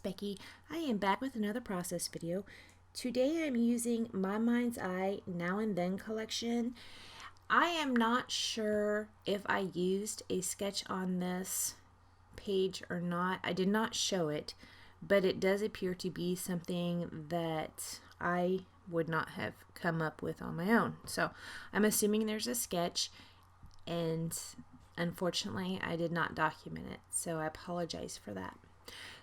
Becky. I am back with another process video. Today I'm using My Mind's Eye Now and Then collection. I am not sure if I used a sketch on this page or not. I did not show it, but it does appear to be something that I would not have come up with on my own. So I'm assuming there's a sketch, and unfortunately I did not document it, so I apologize for that.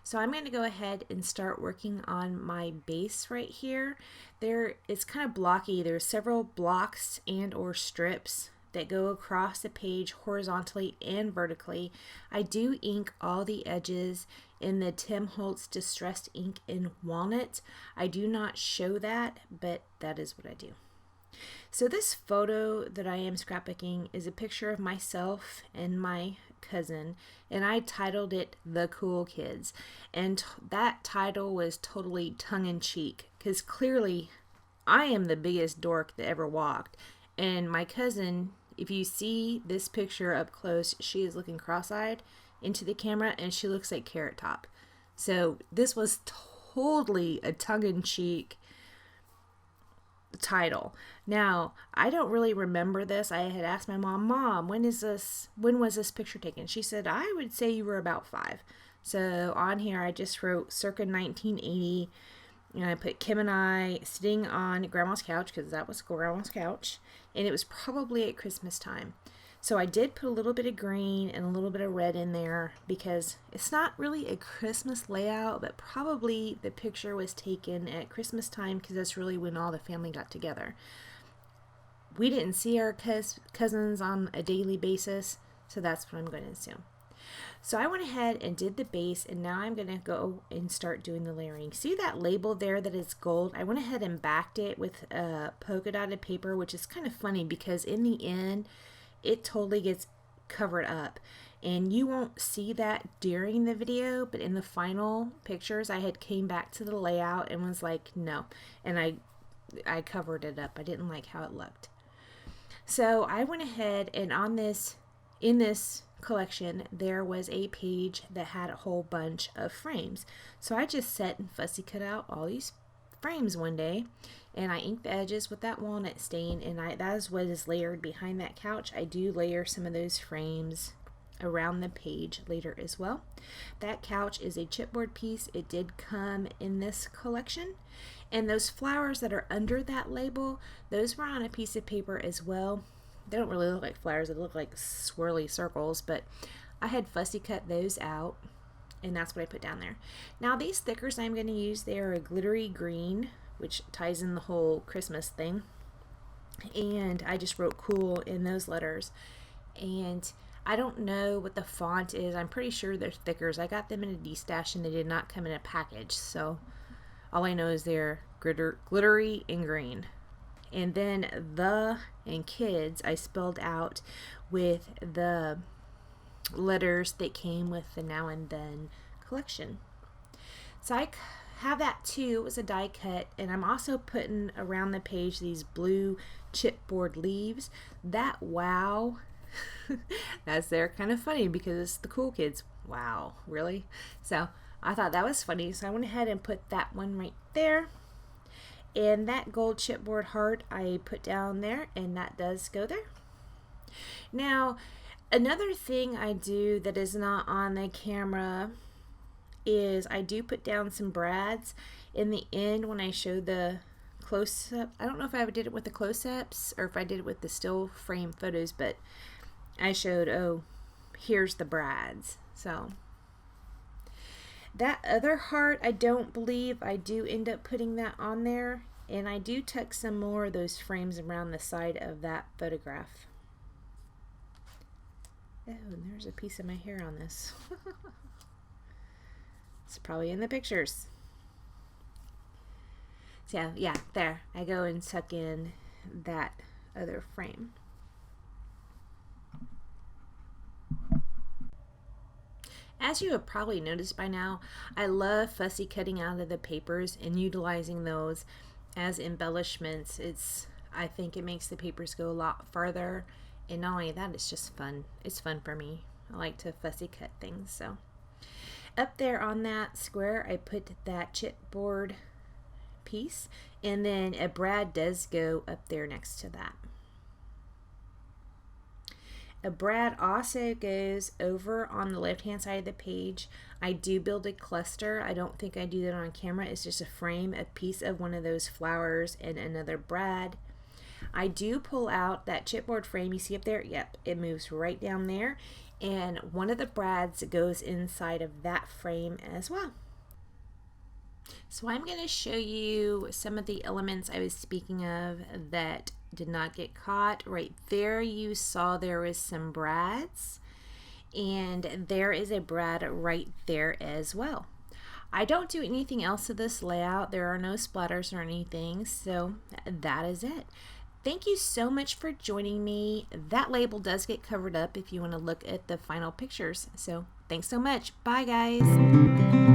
So I'm going to go ahead and start working on my base right here. It's kind of blocky. There's several blocks and or strips that go across the page horizontally and vertically. I do ink all the edges in the Tim Holtz Distressed Ink in Walnut. I do not show that, but that is what I do. So this photo that I am scrapbooking is a picture of myself and my cousin, and I titled it The Cool Kids, and that title was totally tongue-in-cheek because clearly I am the biggest dork that ever walked, and my cousin, if you see this picture up close, she is looking cross-eyed into the camera and she looks like Carrot Top. So this was totally a tongue-in-cheek title. Now, I don't really remember this. I had asked my mom, when was this picture taken? She said, I would say you were about 5. So on here I just wrote circa 1980, and I put Kim and I sitting on Grandma's couch because that was Grandma's couch, and it was probably at Christmas time. So I did put a little bit of green and a little bit of red in there because it's not really a Christmas layout, but probably the picture was taken at Christmas time because that's really when all the family got together. We didn't see our cousins on a daily basis, so that's what I'm going to assume. So I went ahead and did the base, and now I'm going to go and start doing the layering. See that label there that is gold? I went ahead and backed it with polka dotted paper, which is kind of funny because in the end, it totally gets covered up, and you won't see that during the video, but in the final pictures I had came back to the layout and was like, no, and I covered it up. I didn't like how it looked. So I went ahead and in this collection there was a page that had a whole bunch of frames, so I just sat and fussy cut out all these frames one day, and I inked the edges with that walnut stain, and that is what is layered behind that couch. I do layer some of those frames around the page later as well. That couch is a chipboard piece. It did come in this collection, and those flowers that are under that label, those were on a piece of paper as well. They don't really look like flowers, they look like swirly circles, but I had fussy cut those out, and that's what I put down there. Now these stickers I'm going to use, they are a glittery green, which ties in the whole Christmas thing, and I just wrote cool in those letters, and I don't know what the font is. I'm pretty sure they're stickers. I got them in a D-stash and they did not come in a package, so all I know is they're glittery and green. And then the and kids I spelled out with the letters that came with the Now and Then collection. So I have that too. It was a die cut, and I'm also putting around the page these blue chipboard leaves. That wow, they're kind of funny because it's the cool kids. Wow, really? So I thought that was funny, so I went ahead and put that one right there. And that gold chipboard heart I put down there, and that does go there. Now, another thing I do that is not on the camera is I do put down some brads in the end when I show the close-up. I don't know if I ever did it with the close-ups or if I did it with the still frame photos, but I showed, oh, here's the brads. So that other heart, I don't believe I do end up putting that on there, and I do tuck some more of those frames around the side of that photograph. Oh, and there's a piece of my hair on this. It's probably in the pictures. So yeah, there. I go and tuck in that other frame. As you have probably noticed by now, I love fussy cutting out of the papers and utilizing those as embellishments. I think it makes the papers go a lot farther, and not only that, it's just fun. It's fun for me. I like to fussy cut things. So Up there on that square, I put that chipboard piece, and then a brad does go up there next to that. A brad also goes over on the left hand side of the page. I do build a cluster. I don't think I do that on camera. It's just a frame, a piece of one of those flowers, and another brad. I do pull out that chipboard frame you see up there. Yep, it moves right down there, and one of the brads goes inside of that frame as well. So I'm going to show you some of the elements I was speaking of that did not get caught. Right there you saw there was some brads, and there is a brad right there as well. I don't do anything else to this layout. There are no splatters or anything, so that is it. Thank you so much for joining me. That label does get covered up if you want to look at the final pictures. So thanks so much. Bye guys.